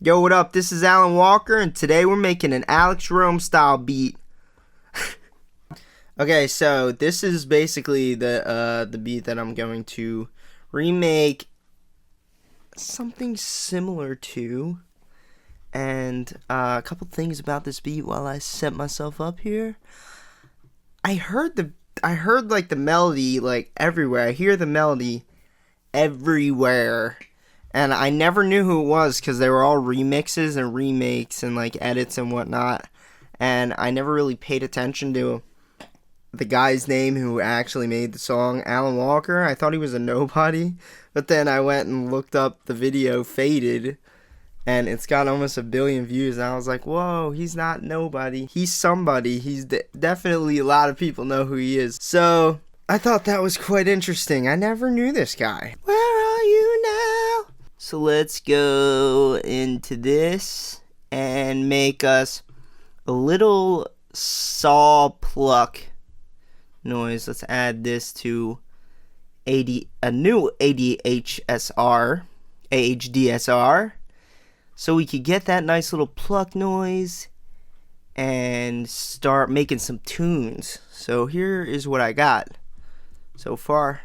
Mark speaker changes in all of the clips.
Speaker 1: Yo, what up? This is Alan Walker, and today we're making an Alex Rome style beat. Okay, so this is basically the beat that I'm going to remake something similar to, and a couple things about this beat while I set myself up here. I heard like the melody like everywhere. I hear the melody everywhere. And I never knew who it was because they were all remixes and remakes and like edits and whatnot. And I never really paid attention to the guy's name who actually made the song, Alan Walker. I thought he was a nobody. But then I went and looked up the video, Faded. And it's got almost 1 billion views. And I was like, whoa, he's not nobody. He's somebody. He's definitely, a lot of people know who he is. So I thought that was quite interesting. I never knew this guy. Where are you now? So let's go into this and make us a little saw pluck noise. Let's add this to a new AHDSR, so we could get that nice little pluck noise and start making some tunes. So here is what I got so far.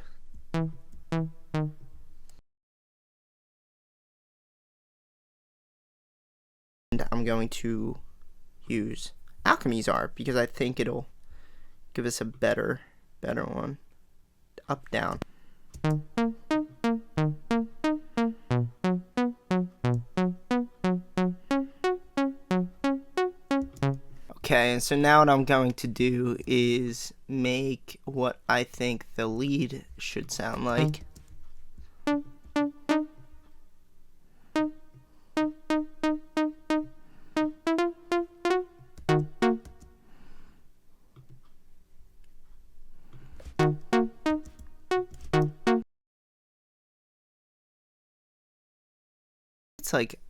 Speaker 1: And I'm going to use Alchemy's art because I think it'll give us a better one. Up, down. Okay, and so now what I'm going to do is make what I think the lead should sound like. It's like,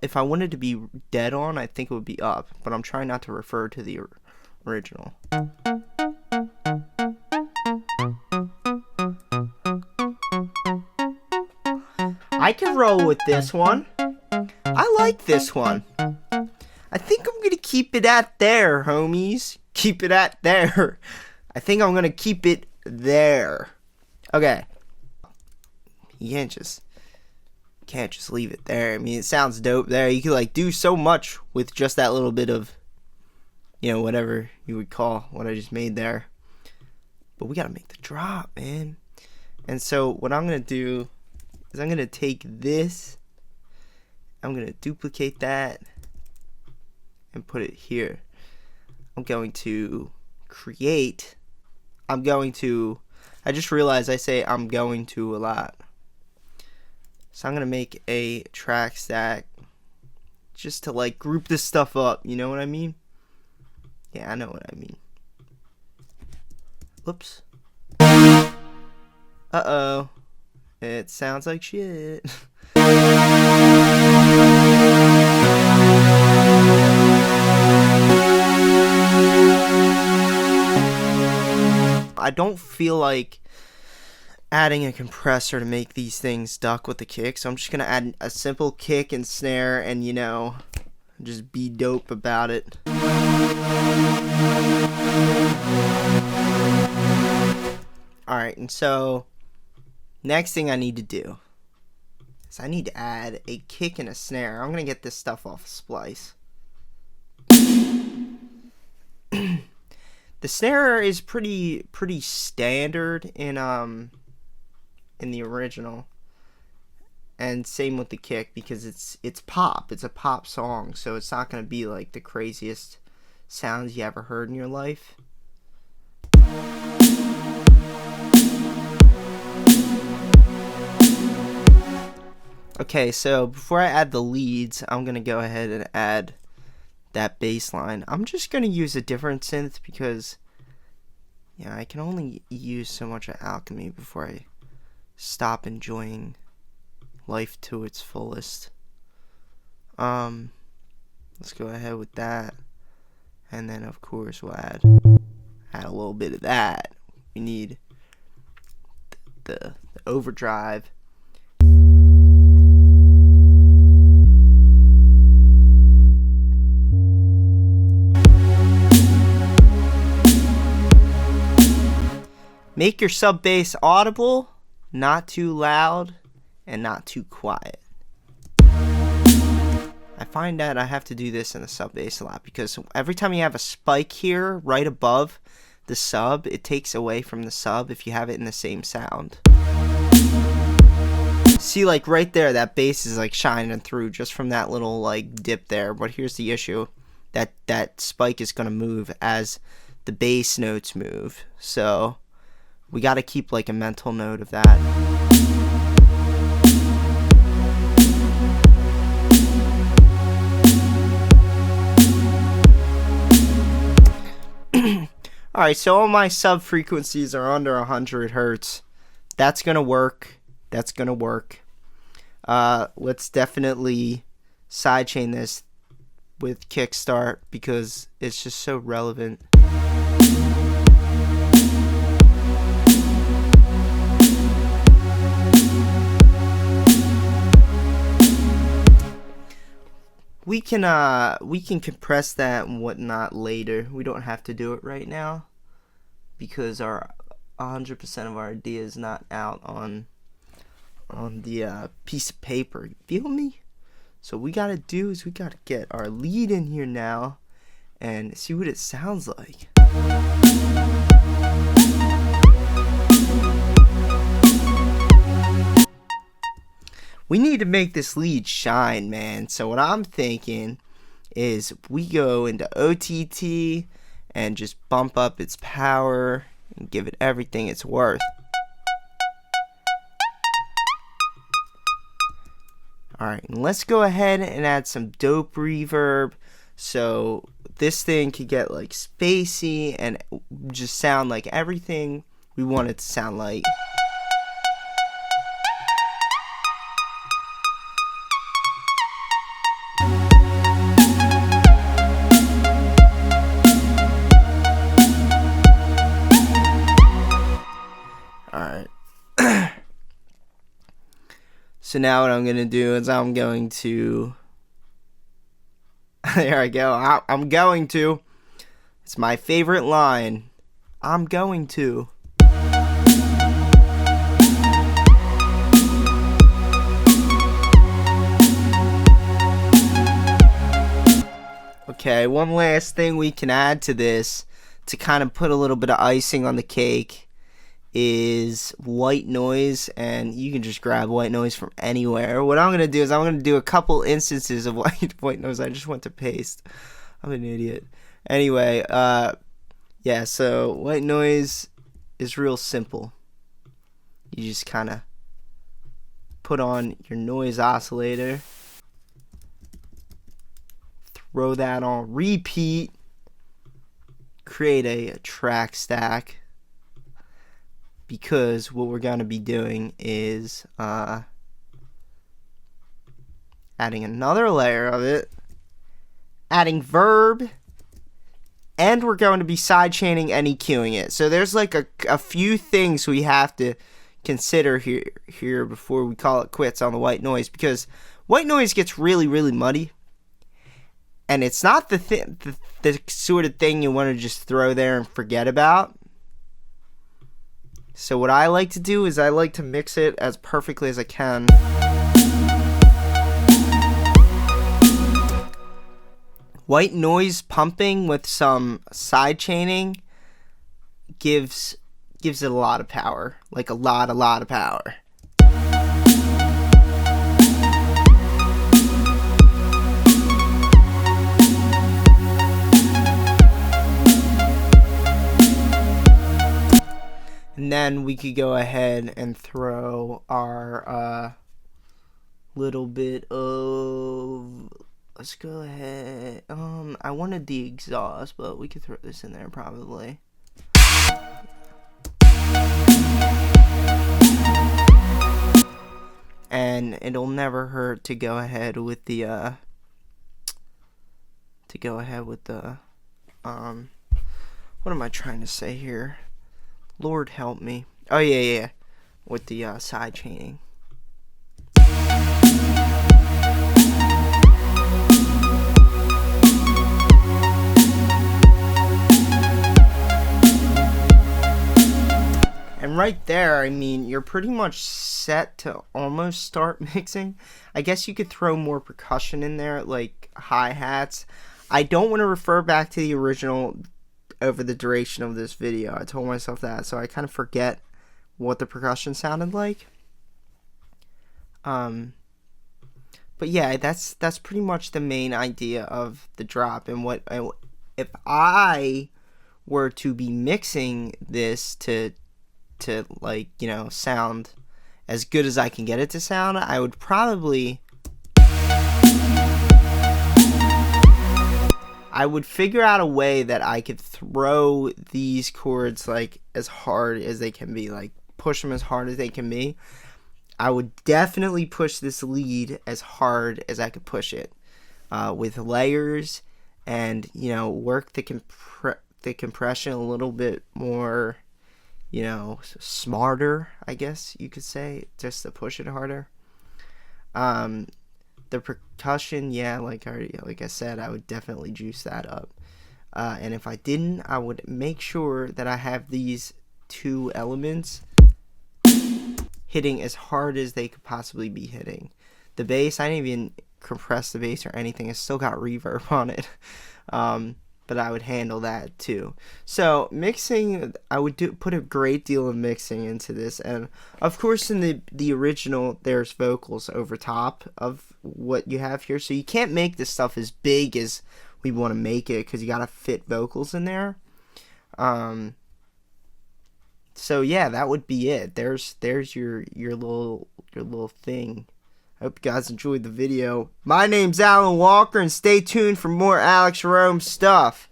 Speaker 1: if I wanted to be dead on, I think it would be up, but I'm trying not to refer to the original. I can roll with this one. I like this one. I think I'm gonna keep it at there, homies. Keep it at there. I think I'm gonna keep it there. Okay. You can't just leave it there. I mean, it sounds dope there. You could like do so much with just that little bit of, you know, whatever you would call what I just made there. But we gotta make the drop, man. And so what I'm gonna do is I'm gonna take this, I'm gonna duplicate that and put it here. I'm going to create, I just realized I say I'm going to a lot. So I'm going to make a track stack just to like group this stuff up. You know what I mean? Yeah, I know what I mean. Oops. Uh-oh. It sounds like shit. I don't feel like adding a compressor to make these things duck with the kick, so I'm just gonna add a simple kick and snare and, you know, just be dope about it. Alright, and so next thing I need to do is I need to add a kick and a snare. I'm gonna get this stuff off of Splice. The snare is pretty standard in the original, and same with the kick because it's pop. It's a pop song, so it's not gonna be like the craziest sounds you ever heard in your life. Okay, so before I add the leads, I'm gonna go ahead and add that bass line. I'm just gonna use a different synth because, yeah, I can only use so much of Alchemy before I stop enjoying life to its fullest. Let's go ahead with that, and then of course we'll add a little bit of that. We need the overdrive. Make your sub bass audible, not too loud, and not too quiet. I find that I have to do this in the sub bass a lot because every time you have a spike here right above the sub, it takes away from the sub if you have it in the same sound. See, like right there, that bass is like shining through just from that little like dip there. But here's the issue. That spike is going to move as the bass notes move. So we got to keep like a mental note of that. Alright, so all my sub frequencies are under 100 hertz. That's going to work. That's going to work. Let's definitely sidechain this with kickstart because it's just so relevant. We can compress that and whatnot later. We don't have to do it right now because our 100% of our idea is not out on the piece of paper. You feel me? So what we gotta do is we gotta get our lead in here now and see what it sounds like. We need to make this lead shine, man. So what I'm thinking is we go into OTT and just bump up its power and give it everything it's worth. Alright, let's go ahead and add some dope reverb so this thing could get like spacey and just sound like everything we want it to sound like. Alright. So now what I'm going to do is I'm going to... There I go. I'm going to. It's my favorite line. I'm going to. Okay, one last thing we can add to this to kind of put a little bit of icing on the cake is white noise, and you can just grab white noise from anywhere. What I'm gonna do is I'm gonna do a couple instances of white noise. I just went to paste. I'm an idiot. Anyway, yeah. So white noise is real simple. You just kind of put on your noise oscillator, throw that on repeat, create a track stack. Because what we're going to be doing is adding another layer of it, adding Verb, and we're going to be sidechaining and EQing it. So there's like a few things we have to consider here before we call it quits on the white noise, because white noise gets really, really muddy. And it's not the sort of thing you want to just throw there and forget about. So what I like to do is I like to mix it as perfectly as I can. White noise pumping with some side chaining gives it a lot of power, like a lot of power. And then we could go ahead and throw our little bit of... Let's go ahead... I wanted the exhaust, but we could throw this in there probably. And it'll never hurt to go ahead with the... what am I trying to say here? Lord help me. Oh, yeah. With the side chaining. And right there, I mean, you're pretty much set to almost start mixing. I guess you could throw more percussion in there, like hi-hats. I don't want to refer back to the original over the duration of this video. I told myself that, so I kind of forget what the percussion sounded like. But yeah, that's pretty much the main idea of the drop. And what if I were to be mixing this to like, you know, sound as good as I can get it to sound, I would probably figure out a way that I could throw these chords like as hard as they can be, like push them as hard as they can be. I would definitely push this lead as hard as I could push it, with layers, and, you know, work the compression a little bit more, you know, smarter, I guess you could say, just to push it harder. The percussion, yeah, like I said, I would definitely juice that up. And if I didn't, I would make sure that I have these two elements hitting as hard as they could possibly be hitting. The bass, I didn't even compress the bass or anything. It's still got reverb on it. But I would handle that too. So mixing, I would put a great deal of mixing into this. And of course in the original, there's vocals over top of what you have here. So you can't make this stuff as big as we want to make it, because you got to fit vocals in there. So yeah, that would be it. There's your little thing. I hope you guys enjoyed the video. My name's Alan Walker, and stay tuned for more Alex Rome stuff.